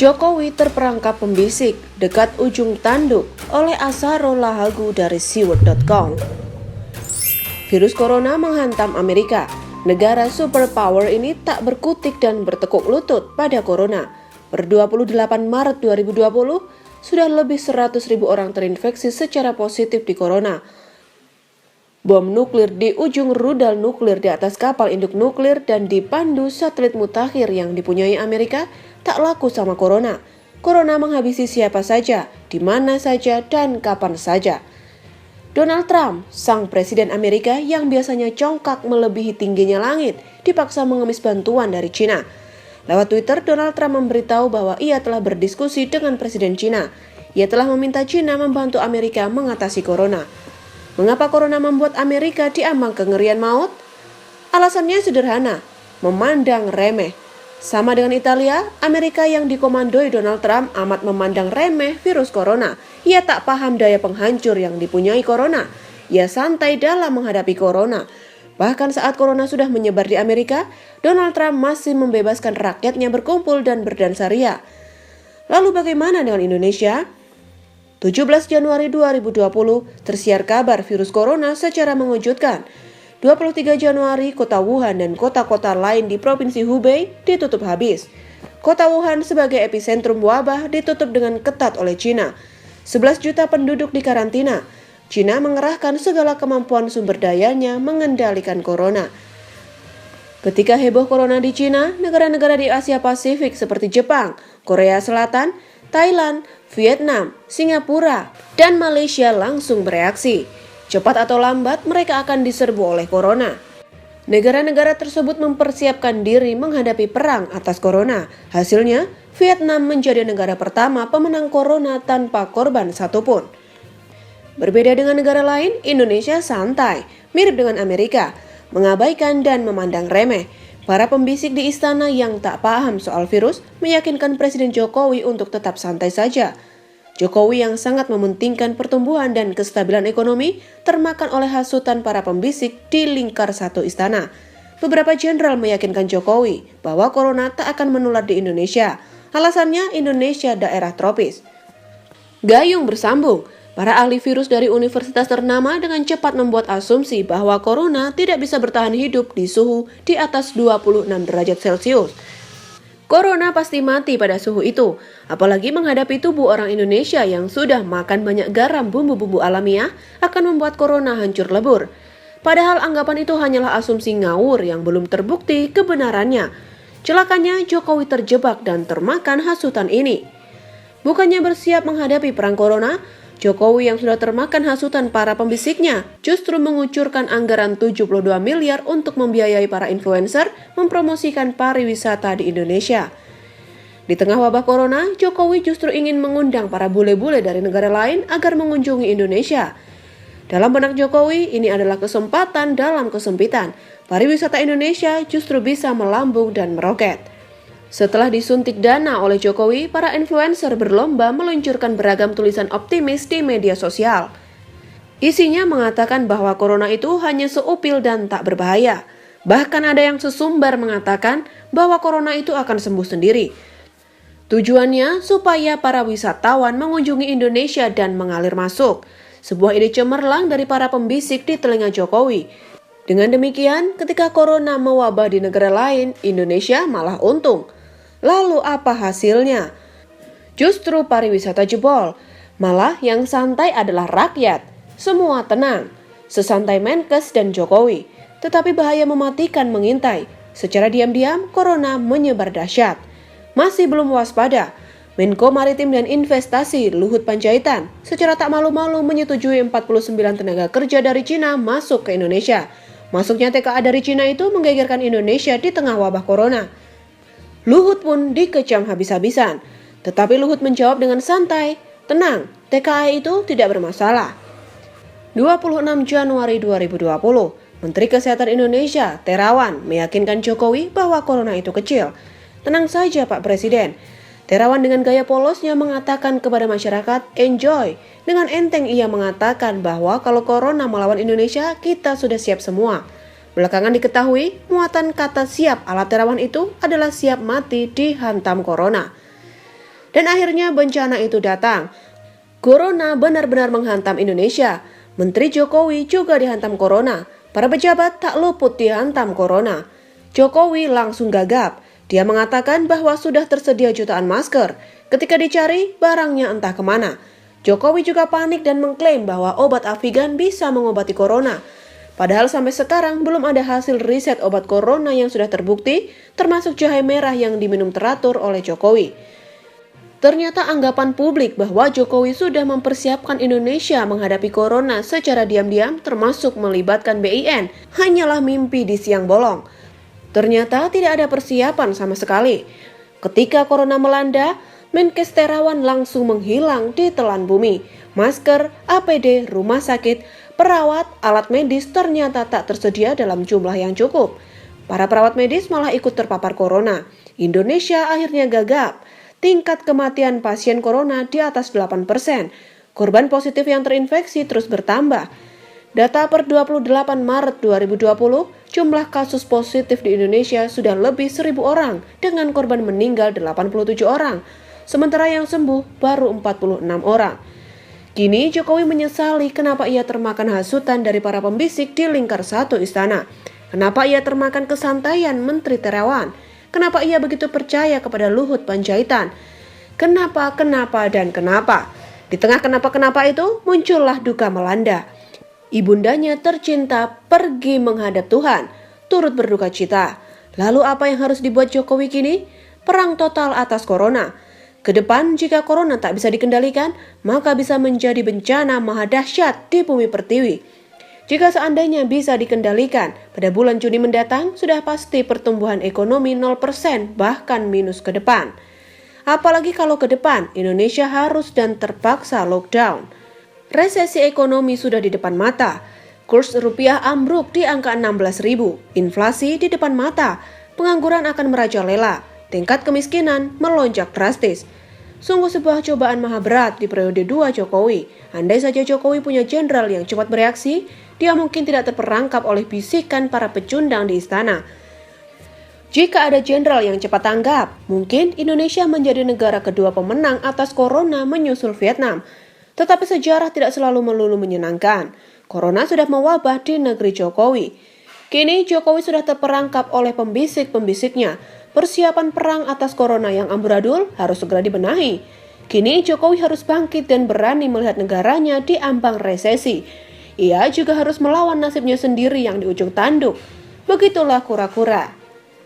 Jokowi terperangkap pembisik dekat ujung tanduk oleh Asaro Lahagu dari Siwot.com. Virus corona menghantam Amerika. Negara superpower ini tak berkutik dan bertekuk lutut pada corona. Per 28 Maret 2020, sudah lebih 100.000 orang terinfeksi secara positif di corona. Bom nuklir di ujung rudal nuklir di atas kapal induk nuklir dan di pandu satelit mutakhir yang dipunyai Amerika tak laku sama corona. Corona menghabisi siapa saja, di mana saja, dan kapan saja. Donald Trump, sang presiden Amerika yang biasanya congkak melebihi tingginya langit, dipaksa mengemis bantuan dari Cina. Lewat Twitter, Donald Trump memberitahu bahwa ia telah berdiskusi dengan Presiden Cina. Ia telah meminta Cina membantu Amerika mengatasi corona. Mengapa corona membuat Amerika diambang kengerian maut? Alasannya sederhana, memandang remeh. Sama dengan Italia, Amerika yang dikomandoi Donald Trump amat memandang remeh virus corona. Ia tak paham daya penghancur yang dipunyai corona. Ia santai dalam menghadapi corona. Bahkan saat corona sudah menyebar di Amerika, Donald Trump masih membebaskan rakyatnya berkumpul dan berdansa ria. Lalu bagaimana dengan Indonesia? 17 Januari 2020 tersiar kabar virus corona secara mengejutkan. 23 Januari, kota Wuhan dan kota-kota lain di Provinsi Hubei ditutup habis. Kota Wuhan sebagai epicentrum wabah ditutup dengan ketat oleh Cina. 11 juta penduduk di karantina. Cina mengerahkan segala kemampuan sumber dayanya mengendalikan corona. Ketika heboh corona di Cina, negara-negara di Asia Pasifik seperti Jepang, Korea Selatan, Thailand, Vietnam, Singapura, dan Malaysia langsung bereaksi. Cepat atau lambat mereka akan diserbu oleh corona. Negara-negara tersebut mempersiapkan diri menghadapi perang atas corona. Hasilnya, Vietnam menjadi negara pertama pemenang corona tanpa korban satupun. Berbeda dengan negara lain, Indonesia santai, mirip dengan Amerika, mengabaikan dan memandang remeh. Para pembisik di istana yang tak paham soal virus meyakinkan Presiden Jokowi untuk tetap santai saja. Jokowi yang sangat mementingkan pertumbuhan dan kestabilan ekonomi termakan oleh hasutan para pembisik di lingkar satu istana. Beberapa jenderal meyakinkan Jokowi bahwa corona tak akan menular di Indonesia. Alasannya Indonesia daerah tropis. Gayung bersambung. Para ahli virus dari universitas ternama dengan cepat membuat asumsi bahwa corona tidak bisa bertahan hidup di suhu di atas 26 derajat Celcius. Corona pasti mati pada suhu itu, apalagi menghadapi tubuh orang Indonesia yang sudah makan banyak garam bumbu-bumbu alamiah akan membuat corona hancur lebur. Padahal anggapan itu hanyalah asumsi ngawur yang belum terbukti kebenarannya. Celakanya Jokowi terjebak dan termakan hasutan ini. Bukannya bersiap menghadapi perang corona, Jokowi yang sudah termakan hasutan para pembisiknya justru mengucurkan anggaran 72 miliar untuk membiayai para influencer mempromosikan pariwisata di Indonesia. Di tengah wabah corona, Jokowi justru ingin mengundang para bule-bule dari negara lain agar mengunjungi Indonesia. Dalam benak Jokowi, ini adalah kesempatan dalam kesempitan. Pariwisata Indonesia justru bisa melambung dan meroket. Setelah disuntik dana oleh Jokowi, para influencer berlomba meluncurkan beragam tulisan optimis di media sosial. Isinya mengatakan bahwa corona itu hanya seupil dan tak berbahaya. Bahkan ada yang sesumbar mengatakan bahwa corona itu akan sembuh sendiri. Tujuannya supaya para wisatawan mengunjungi Indonesia dan mengalir masuk. Sebuah ide cemerlang dari para pembisik di telinga Jokowi. Dengan demikian, ketika corona mewabah di negara lain, Indonesia malah untung. Lalu apa hasilnya? Justru pariwisata jebol. Malah yang santai adalah rakyat. Semua tenang. Sesantai Menkes dan Jokowi. Tetapi bahaya mematikan mengintai. Secara diam-diam, corona menyebar dahsyat. Masih belum waspada. Menko Maritim dan Investasi Luhut Panjaitan secara tak malu-malu menyetujui 49 tenaga kerja dari Cina masuk ke Indonesia. Masuknya TKA dari Cina itu menggegerkan Indonesia di tengah wabah corona. Luhut pun dikecam habis-habisan. Tetapi Luhut menjawab dengan santai, tenang, TKA itu tidak bermasalah. 26 Januari 2020, Menteri Kesehatan Indonesia, Terawan, meyakinkan Jokowi bahwa corona itu kecil. Tenang saja Pak Presiden. Terawan dengan gaya polosnya mengatakan kepada masyarakat, enjoy. Dengan enteng ia mengatakan bahwa kalau corona melawan Indonesia, kita sudah siap semua. Belakangan diketahui, muatan kata siap ala Terawan itu adalah siap mati dihantam corona. Dan akhirnya bencana itu datang. Corona benar-benar menghantam Indonesia. Menteri Jokowi juga dihantam corona. Para pejabat tak luput dihantam corona. Jokowi langsung gagap. Dia mengatakan bahwa sudah tersedia jutaan masker. Ketika dicari, barangnya entah kemana. Jokowi juga panik dan mengklaim bahwa obat Avigan bisa mengobati corona. Padahal sampai sekarang belum ada hasil riset obat corona yang sudah terbukti, termasuk jahe merah yang diminum teratur oleh Jokowi. Ternyata anggapan publik bahwa Jokowi sudah mempersiapkan Indonesia menghadapi corona secara diam-diam termasuk melibatkan BIN hanyalah mimpi di siang bolong. Ternyata tidak ada persiapan sama sekali. Ketika corona melanda, Menkes Terawan langsung menghilang di telan bumi. Masker, APD, rumah sakit, perawat, alat medis ternyata tak tersedia dalam jumlah yang cukup. Para perawat medis malah ikut terpapar corona. Indonesia akhirnya gagap. Tingkat kematian pasien corona di atas 8%. Korban positif yang terinfeksi terus bertambah. Data per 28 Maret 2020, jumlah kasus positif di Indonesia sudah lebih 1.000 orang dengan korban meninggal 87 orang. Sementara yang sembuh baru 46 orang. Kini Jokowi menyesali kenapa ia termakan hasutan dari para pembisik di lingkar satu istana. Kenapa ia termakan kesantaian Menteri Terawan? Kenapa ia begitu percaya kepada Luhut Panjaitan? Kenapa? Di tengah kenapa itu muncullah duka melanda. Ibundanya tercinta pergi menghadap Tuhan, turut berduka cita. Lalu apa yang harus dibuat Jokowi kini? Perang total atas corona. Kedepan jika corona tak bisa dikendalikan, maka bisa menjadi bencana maha dahsyat di bumi pertiwi. Jika seandainya bisa dikendalikan, pada bulan Juni mendatang sudah pasti pertumbuhan ekonomi 0% bahkan minus ke depan. Apalagi kalau ke depan Indonesia harus dan terpaksa lockdown. Resesi ekonomi sudah di depan mata. Kurs rupiah ambruk di angka 16.000. Inflasi di depan mata. Pengangguran akan merajalela. Tingkat kemiskinan melonjak drastis. Sungguh sebuah cobaan maha berat di periode 2 Jokowi. Andai saja Jokowi punya jenderal yang cepat bereaksi, dia mungkin tidak terperangkap oleh bisikan para pecundang di istana. Jika ada jenderal yang cepat tanggap, mungkin Indonesia menjadi negara kedua pemenang atas corona menyusul Vietnam. Tetapi sejarah tidak selalu melulu menyenangkan. Corona sudah mewabah di negeri Jokowi. Kini Jokowi sudah terperangkap oleh pembisik-pembisiknya. Persiapan perang atas corona yang amburadul harus segera dibenahi. Kini Jokowi harus bangkit dan berani melihat negaranya di ambang resesi. Ia juga harus melawan nasibnya sendiri yang di ujung tanduk. Begitulah kura-kura.